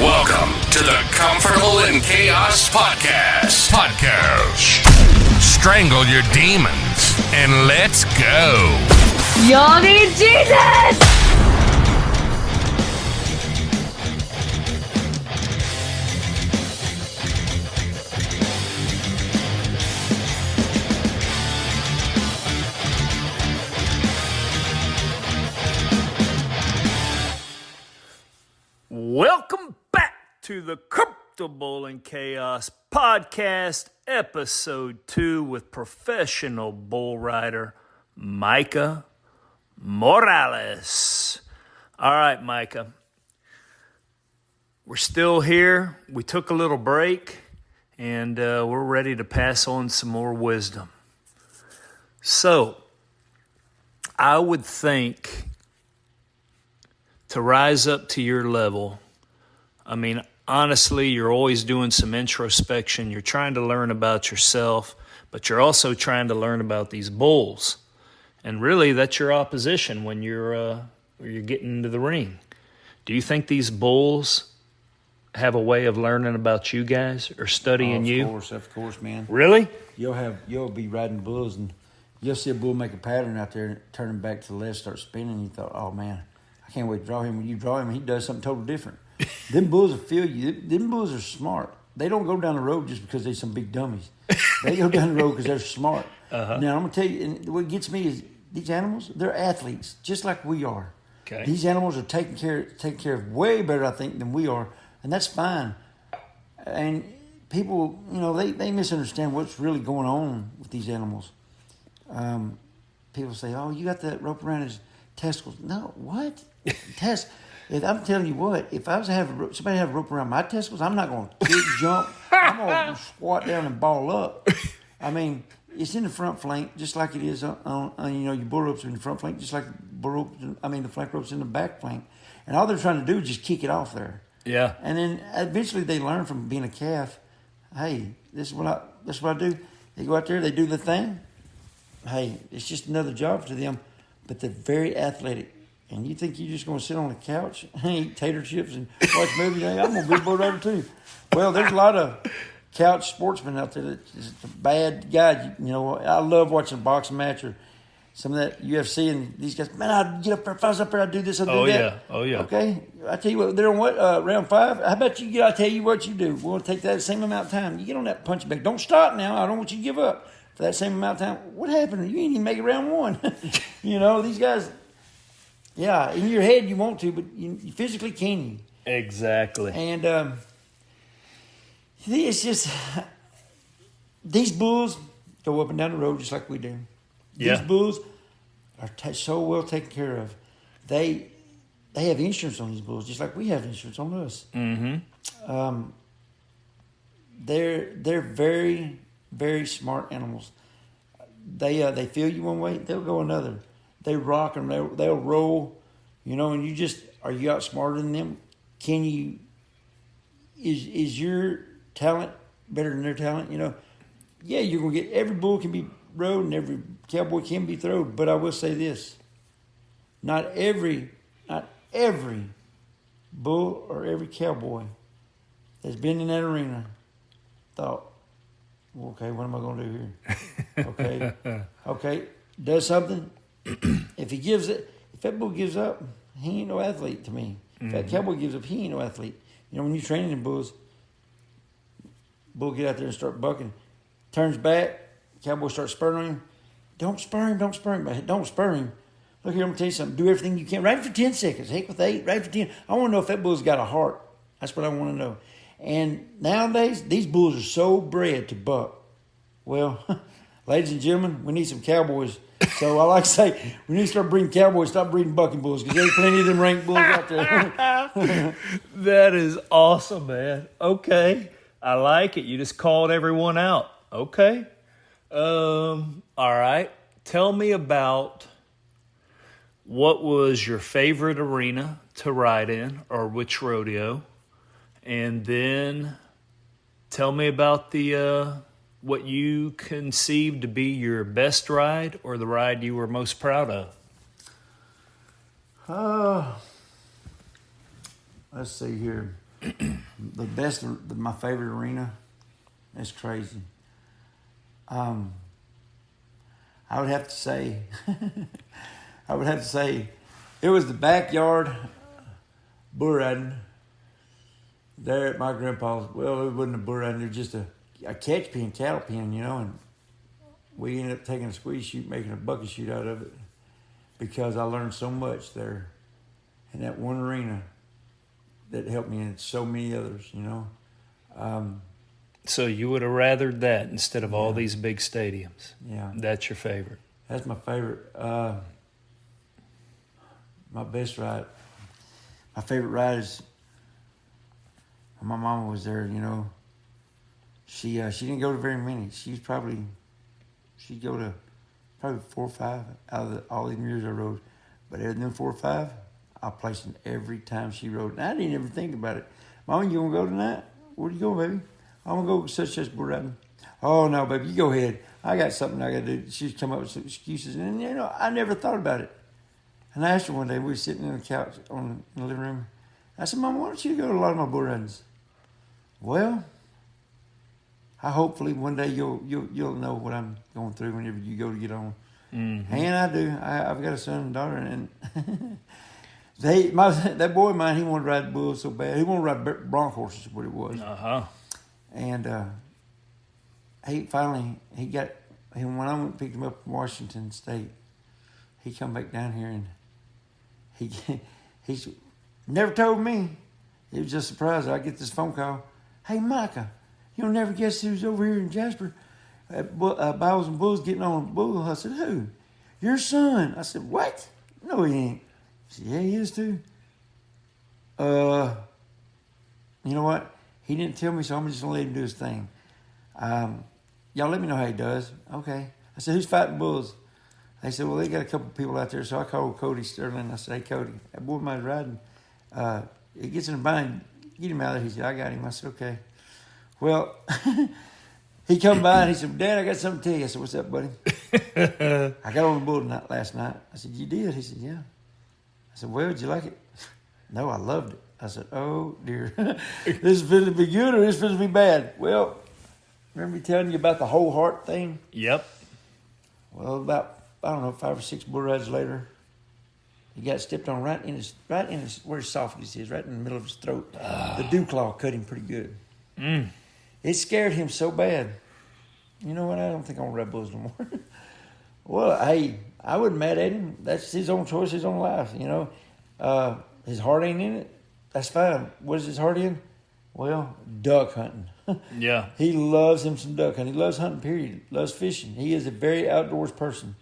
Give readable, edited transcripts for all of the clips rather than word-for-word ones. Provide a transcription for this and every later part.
Welcome to the Comfortable in Chaos Podcast. Strangle your demons and let's go. Y'all need Jesus! Welcome back to the Comfortable in Chaos Podcast, Episode 2 with professional bull rider Micah Morales. All right, Micah. We're still here. We took a little break, and we're ready to pass on some more wisdom. So, I would think to rise up to your level, I mean, honestly, you're always doing some introspection. You're trying to learn about yourself, but you're also trying to learn about these bulls. And really, that's your opposition when you're getting into the ring. Do you think these bulls have a way of learning about you guys or studying you? Of course, man. Really? You'll be riding bulls and you'll see a bull make a pattern out there and turn him back to the left, start spinning. And you thought, oh man, I can't wait to draw him. When you draw him, he does something totally different. Them bulls will feel you. Them bulls are smart. They don't go down the road just because they're some big dummies. They go down the road because they're smart. Now, I'm going to tell you, and what gets me is these animals, they're athletes, just like we are. Okay. These animals are taken care of way better, I think, than we are, and that's fine. And people, they misunderstand what's really going on with these animals. People say, oh, you got that rope around his testicles. No, what? I'm telling you what, if I was to have somebody have a rope around my testicles, I'm not going to kick, jump. I'm going to squat down and ball up. I mean, it's in the front flank, just like it is on your bull ropes in the front flank, just like the flank ropes in the back flank. And all they're trying to do is just kick it off there. Yeah. And then eventually they learn from being a calf. Hey, this is what I do. They go out there, they do the thing. Hey, it's just another job to them, but they're very athletic. And you think you're just going to sit on the couch and eat tater chips and watch movies? Hey, I'm going to be a bull rider too. Well, there's a lot of couch sportsmen out there that's a bad guy. I love watching a boxing match or some of that UFC, and these guys, man, I'd get up there. If I was up there, I'd do this, I'd do that. Oh, yeah. Okay? I tell you what, they're on round 5? How about you I tell you what you do. We'll take that same amount of time. You get on that punching bag. Don't stop now. I don't want you to give up for that same amount of time. What happened? You ain't even make it round 1. These guys... Yeah, in your head you want to, but you physically can. Exactly. And it's just, these bulls go up and down the road just like we do. Yeah. These bulls are so well taken care of. They have insurance on these bulls just like we have insurance on us. Mm-hmm. They're very, very smart animals. They feel you one way, they'll go another. They rock and they'll roll, and you just, are you outsmarter than them? Can you, is your talent better than their talent? Yeah, you're going to get, every bull can be rode and every cowboy can be throwed. But I will say this, not every bull or every cowboy that's been in that arena thought, well, okay, what am I going to do here? Okay, does something. If that bull gives up, he ain't no athlete to me. If that cowboy gives up, he ain't no athlete. When you're training them bulls, bull get out there and start bucking, turns back, cowboy starts spurring on him. Don't spur him. Look here, I'm going to tell you something. Do everything you can. Ride for 10 seconds. Heck with 8. Ride for 10. I want to know if that bull's got a heart. That's what I want to know. And nowadays, these bulls are so bred to buck. Well, ladies and gentlemen, we need some cowboys. So I like to say, we need to start breeding cowboys, stop breeding bucking bulls, because there's plenty of them rank bulls out there. That is awesome, man. Okay. I like it. You just called everyone out. Okay. All right. Tell me about what was your favorite arena to ride in or which rodeo. And then tell me about the what you conceived to be your best ride or the ride you were most proud of. Let's see here. the best, my favorite arena, it's crazy. I would have to say, it was the backyard bull riding there at my grandpa's. Well, it wasn't a bull riding, it was just a catch pen, cattle pen, and we ended up taking a squeeze chute, making a bucket chute out of it, because I learned so much there in that one arena that helped me in so many others, So you would have rathered that instead of all these big stadiums. Yeah. That's your favorite. That's my favorite. My best ride. My favorite ride is when my mama was there, She didn't go to very many. She'd go to probably 4 or 5 out of all the years I rode. But other than 4 or 5, I placed them every time she rode. And I didn't even think about it. Mama, you want to go tonight? Where you going, baby? I'm going to go such bull riding. Oh, no, baby, you go ahead. I got something I got to do. She'd come up with some excuses. And, I never thought about it. And I asked her one day, we were sitting on the couch in the living room. I said, Mama, why don't you go to a lot of my bull ridings? Well, hopefully one day you'll know what I'm going through whenever you go to get on. Mm-hmm. And I do. I've got a son and daughter, and that boy of mine, he wanted to ride bulls so bad. He wanted to ride bronc horses, is what it was. And when I went and picked him up from Washington State, he come back down here and he never told me. It was just a surprise. I get this phone call. Hey, Micah, you'll never guess who's over here in Jasper at Bibles and Bulls getting on a bull. I said, who? Your son. I said, what? No, he ain't. He said, yeah, he is too. You know what? He didn't tell me, so I'm just going to let him do his thing. Y'all let me know how he does. Okay. I said, who's fighting bulls? They said, well, they got a couple of people out there. So I called Cody Sterling. I said, hey, Cody, that boy mine's riding. He gets in a bind. Get him out of there. He said, I got him. I said, okay. Well, he come by and he said, Dad, I got something to tell you. I said, what's up, buddy? I got on the bull last night. I said, you did? He said, yeah. I said, well, did you like it? No, I loved it. I said, oh, dear. This is going to be good or this is going to be bad? Well, remember me telling you about the whole heart thing? Yep. Well, about, 5 or 6 bull rides later, he got stepped on right in his where his esophagus is, right in the middle of his throat. The dew claw cut him pretty good. It scared him so bad. You know what? I don't think I want to ride bulls no more. Well, hey, I wasn't mad at him. That's his own choice, his own life, His heart ain't in it. That's fine. What is his heart in? Well, duck hunting. Yeah. He loves him some duck hunting. He loves hunting, period. Loves fishing. He is a very outdoors person.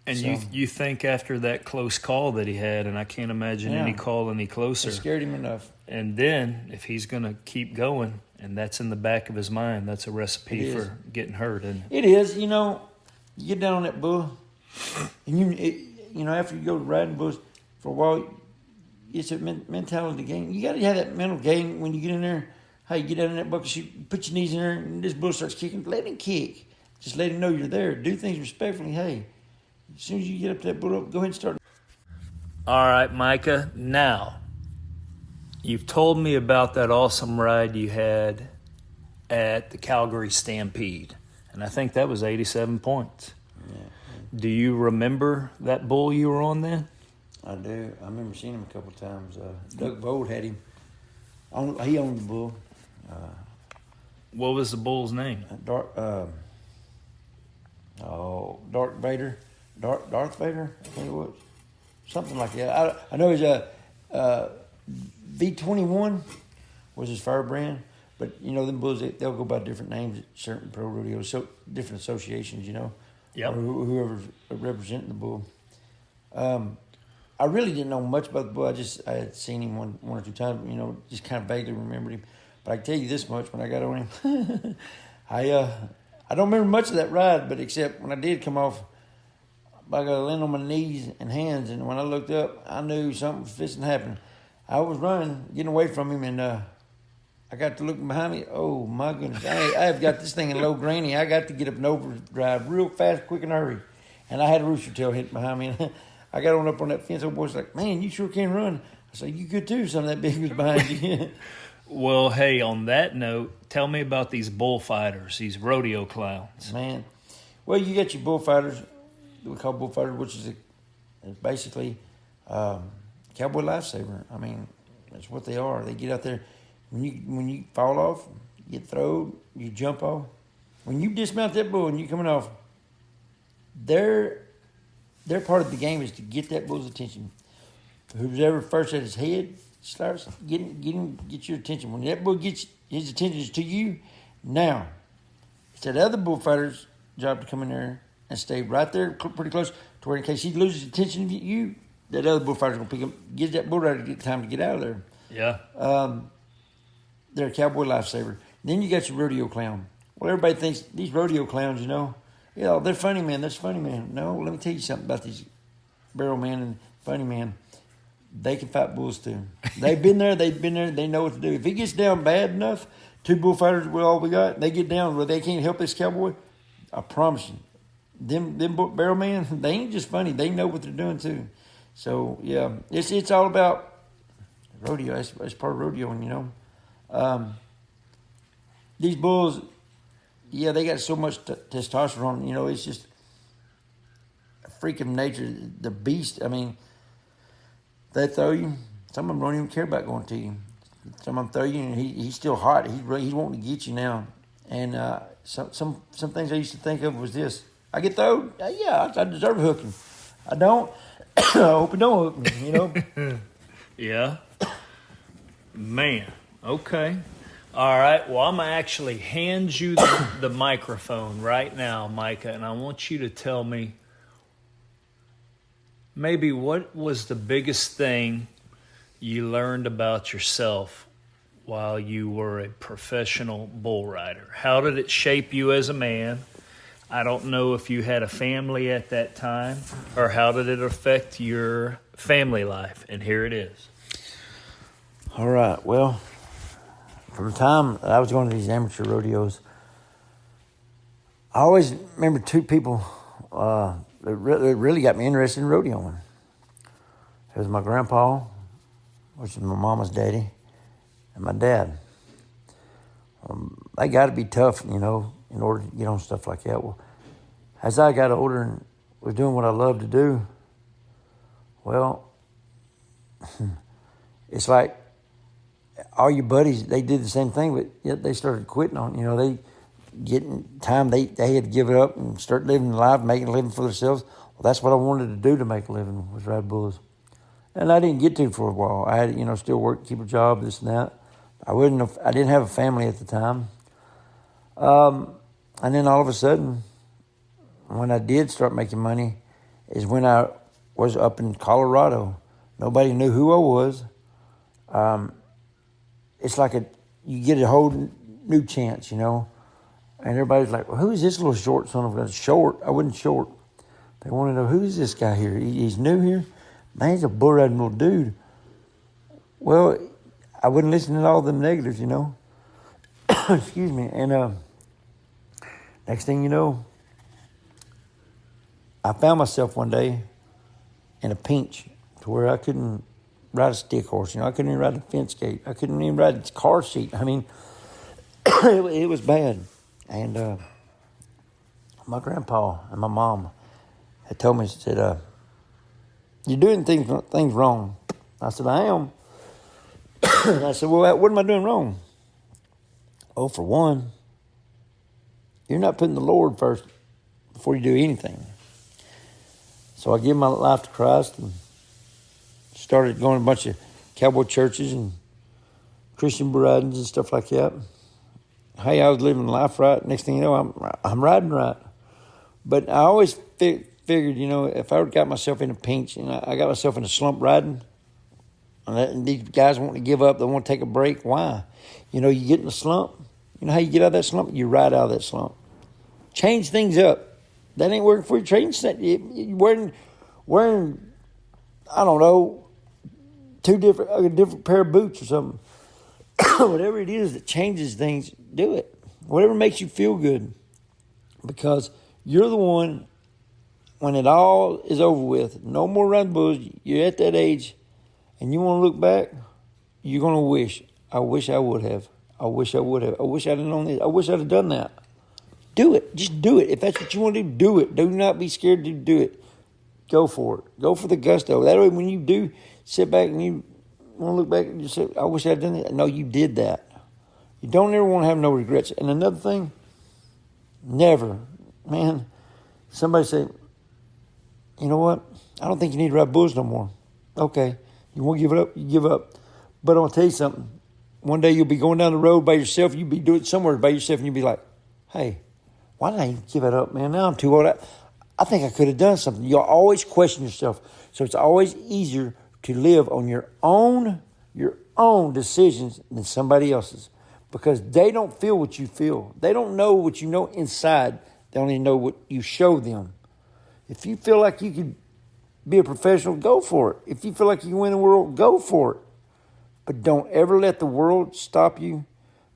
And you think after that close call that he had, and I can't imagine any call any closer. It scared him enough. And then if he's going to keep going, and that's in the back of his mind, that's a recipe for getting hurt. And it is. You get down on that bull, and after you go riding bulls for a while, it's a mentality game. You got to have that mental game when you get in there. Hey, you get down in that bucket, you put your knees in there, and this bull starts kicking. Let him kick. Just let him know you're there. Do things respectfully. Hey, as soon as you get up to that bull, go ahead and start. All right, Micah. Now, you've told me about that awesome ride you had at the Calgary Stampede, and I think that was 87 points. Yeah. Do you remember that bull you were on then? I do. I remember seeing him a couple of times. Doug Vold had him. He owned the bull. What was the bull's name? Darth Vader. Darth Vader, I think it was. Something like that. I know he's V21 was his fire brand. But, them bulls, they'll go by different names at certain pro rodeos, so different associations, Yep. Or whoever's representing the bull. I really didn't know much about the bull. I had seen him one or two times, just kind of vaguely remembered him. But I can tell you this much, when I got on him, I don't remember much of that ride, but except when I did come off, I got to land on my knees and hands, and when I looked up, I knew something was fixing to happen. I was running, getting away from him, and I got to look behind me. Oh, my goodness. I have got this thing in low granny. I got to get up and overdrive real fast, quick, and hurry. And I had a rooster tail hit behind me, and I got on up on that fence. Old boy's like, man, you sure can run. I said, you could too. Some of that big was behind you. Well, hey, on that note, tell me about these bullfighters, these rodeo clowns. Man. Well, you got your bullfighters, we call bullfighters, which is basically cowboy lifesaver. I mean, that's what they are. They get out there. When you fall off, you get thrown, you jump off. When you dismount that bull and you're coming off, their part of the game is to get that bull's attention. Who's ever first at his head starts get your attention. When that bull gets his attention to you, now it's that other bullfighter's job to come in there and stay right there pretty close to where in case he loses attention to you, that other bullfighter's going to pick him, get that bull right to get time to get out of there. Yeah. They're a cowboy lifesaver. Then you got your rodeo clown. Well, everybody thinks these rodeo clowns, they're funny man. That's funny man. No, let me tell you something about these barrel man and funny man. They can fight bulls too. They've been there. They know what to do. If he gets down bad enough, two bullfighters with all we got, they get down where they can't help this cowboy. I promise you, them barrel man, they ain't just funny. They know what they're doing too. So yeah, it's all about rodeo. It's part of rodeoing, These bulls, yeah, they got so much testosterone. It's just a freak of nature. The beast. I mean, they throw you. Some of them don't even care about going to you. Some of them throw you, and he's still hot. He's wanting to get you now. And some things I used to think of was this: I get thrown. Yeah, I deserve a hooking. I don't. I hope it don't hook me. Yeah. Man. Okay. All right. Well, I'm going to actually hand you the microphone right now, Micah, and I want you to tell me maybe what was the biggest thing you learned about yourself while you were a professional bull rider? How did it shape you as a man? I don't know if you had a family at that time, or how did it affect your family life? And here it is. All right. Well, from the time I was going to these amateur rodeos, I always remember two people that really got me interested in rodeoing. It was my grandpa, which is my mama's daddy, and my dad. They got to be tough, in order to get on stuff like that. Well, as I got older and was doing what I loved to do, well, it's like all your buddies, they did the same thing, but yet they started quitting on, they getting time, they had to give it up and start living life, making a living for themselves. Well, that's what I wanted to do to make a living, was ride bulls. And I didn't get to for a while. I had, still work, keep a job, this and that. I didn't have a family at the time. And then all of a sudden, when I did start making money, is when I was up in Colorado. Nobody knew who I was. It's like you get a whole new chance, And everybody's like, well, who is this little short son of a gun? Short? I wasn't short. They want to know, who is this guy here? He's new here? Man, he's a bull riding little dude. Well, I wouldn't listen to all them negatives, Excuse me. And next thing you know, I found myself one day in a pinch to where I couldn't ride a stick horse. I couldn't even ride a fence gate. I couldn't even ride a car seat. I mean, it was bad. And my grandpa and my mom had told me, said, you're doing things wrong. I said, I am. And I said, well, what am I doing wrong? Oh, for one, you're not putting the Lord first before you do anything. So I gave my life to Christ and started going to a bunch of cowboy churches and Christian ridings and stuff like that. Hey, I was living life right. Next thing you know, I'm riding right. But I always figured, if I got myself in a pinch and I got myself in a slump riding, and these guys want to give up, they want to take a break. Why? You get in a slump. You know how you get out of that slump? You ride out of that slump. Change things up. That ain't working for you. Change that. You're wearing, I don't know, a different pair of boots or something. Whatever it is that changes things, do it. Whatever makes you feel good. Because you're the one, when it all is over with, no more run bulls, you're at that age, and you want to look back, you're going to wish, I wish I would have. I wish I would have. I wish I'd have known this. I wish I'd have done that. Do it. Just do it. If that's what you want to do it. Do not be scared to do it. Go for it. Go for the gusto. That way when you do sit back and you want to look back and you say, I wish I'd done that. No, you did that. You don't ever want to have no regrets. And another thing, never, man, somebody say, you know what? I don't think you need to ride bulls no more. Okay. You want to give it up? You give up. But I'm going to tell you something. One day you'll be going down the road by yourself. You'll be doing it somewhere by yourself and you'll be like, hey, why did I even give it up, man? Now I'm too old. I think I could have done something. You'll always question yourself. So it's always easier to live on your own decisions than somebody else's, because they don't feel what you feel. They don't know what you know inside. They only know what you show them. If you feel like you could be a professional, go for it. If you feel like you can win the world, go for it. But don't ever let the world stop you.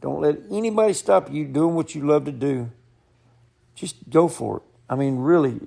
Don't let anybody stop you doing what you love to do. Just go for it. I mean, really,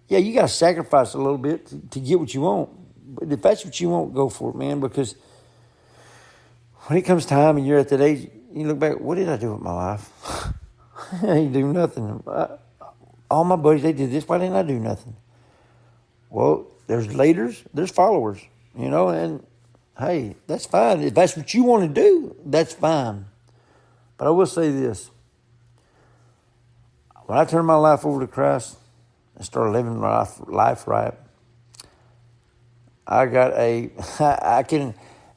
yeah, you got to sacrifice a little bit to get what you want. But if that's what you want, go for it, man, because when it comes time and you're at that age, you look back, what did I do with my life? I ain't do nothing. All my buddies, they did this. Why didn't I do nothing? Well, there's leaders, there's followers, and hey, that's fine. If that's what you want to do, that's fine. But I will say this. When I turned my life over to Christ and started living my life right, everybody's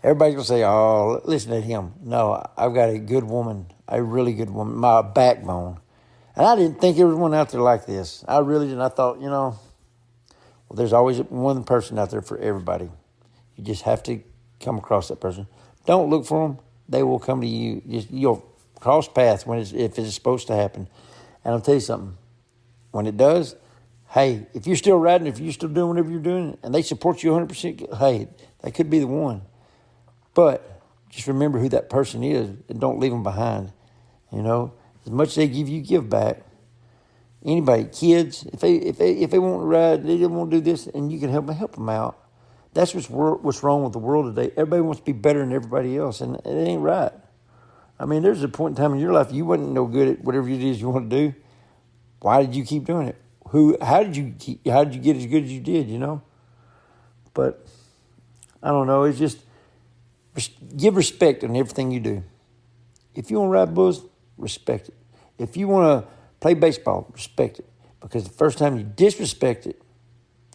going to say, oh, listen to him. No, I've got a good woman, a really good woman, my backbone. And I didn't think there was one out there like this. I really didn't. I thought, well, there's always one person out there for everybody. You just have to come across that person. Don't look for them. They will come to you. You'll cross paths if it's supposed to happen. And I'll tell you something. When it does, hey, if you're still riding, if you're still doing whatever you're doing, and they support you 100%, hey, that could be the one. But just remember who that person is and don't leave them behind. As much as they give you, give back. Anybody, kids, if they want to ride, they don't want to do this, and you can help them out. That's what's wrong with the world today. Everybody wants to be better than everybody else, and it ain't right. I mean, there's a point in time in your life you wasn't no good at whatever it is you want to do. Why did you keep doing it? How did you get as good as you did, But I don't know. It's just give respect on everything you do. If you want to ride bulls, respect it. If you want to play baseball, respect it. Because the first time you disrespect it,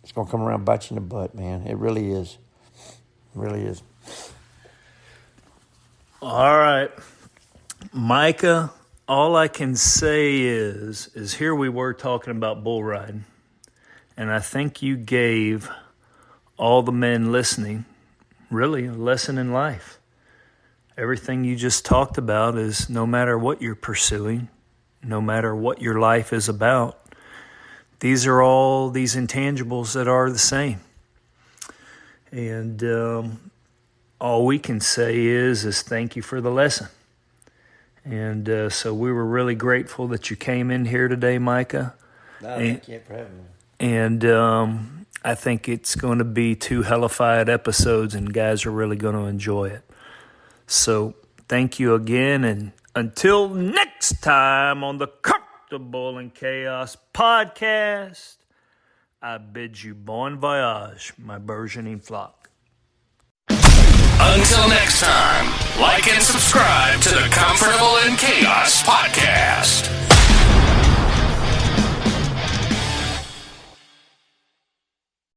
it's going to come around and bite you in the butt, man. It really is. It really is. All right. Micah, all I can say is here we were talking about bull riding, and I think you gave all the men listening really a lesson in life. Everything you just talked about is no matter what you're pursuing, no matter what your life is about, these are all these intangibles that are the same. And all we can say is thank you for the lesson. And so we were really grateful that you came in here today, Micah. Thank you for having me. And I think it's going to be 2 hellified episodes, and guys are really going to enjoy it. So thank you again, and until next time on the Comfortable in Chaos podcast, I bid you bon voyage, my burgeoning flock. Until next time.